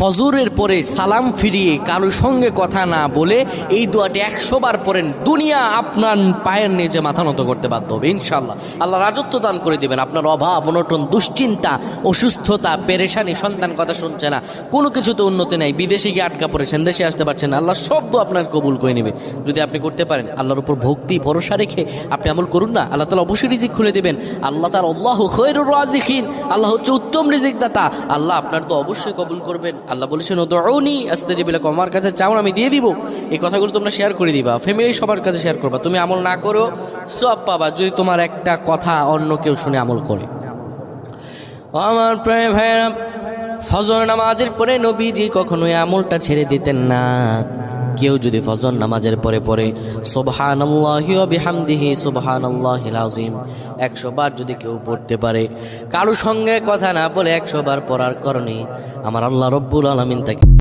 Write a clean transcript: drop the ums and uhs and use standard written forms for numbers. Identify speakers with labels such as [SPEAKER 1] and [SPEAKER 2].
[SPEAKER 1] ফজরের পরে সালাম ফিরিয়ে কারোর সঙ্গে কথা না বলে এই দোয়াটি 100 বার পড়েন, দুনিয়া আপনার পায়ের নিচে মাথা নত করতে বাধ্য হবে ইনশাআল্লাহ। আল্লাহ রাজত্ব দান করে দেবেন। আপনার অভাব অনটন, দুশ্চিন্তা, অসুস্থতা, পেরেশানি, সন্তান কথা শুনছে না, কোনো কিছুতে উন্নতি নাই, বিদেশে গিয়ে আটকা পড়েছেন, দেশে আসতে পারছেন না, আল্লাহ সব দোয়া আপনার কবুল করে নেবে যদি আপনি করতে পারেন। আল্লাহর উপর ভক্তি ভরসা রেখে আপনি আমল করুন না, আল্লাহ তাআলা অবশ্যই রিজিক খুলে দেবেন। আল্লাহ তাআলা আল্লাহু খায়রুর রাযিকিন, আল্লাহ হচ্ছে উত্তম রিজিক দাতা। আল্লাহ আপনার তো অবশ্যই কবুল করবেন। আল্লাহ বলেছেন উদউনি আস্তাজিব লাকুম, আমার কাছে চাও আমি দিয়ে দিব। এই কথাগুলো তোমরা শেয়ার করে দিবা, ফ্যামিলি সবার কাছে শেয়ার করবা। তুমি আমল না করো সব পাবা যদি তোমার একটা কথা অন্য কেউ শুনে আমল করে। আমার প্রায় ভাইরা, ফজর নামাজের পরে নবীজি কখনোই আমলটা ছেড়ে দিতেন না। কেউ যদি ফজর নামাজের পরে পরে সুবহানাল্লাহি ওয়া বিহামদিহি সুবহানাল্লাহিল আযীম 100 বার যদি কেউ পড়তে পারে, কারো সঙ্গে কথা না বলে 100 বার পড়ার কারণে আমার আল্লাহ রব্বুল আলামিন তাকে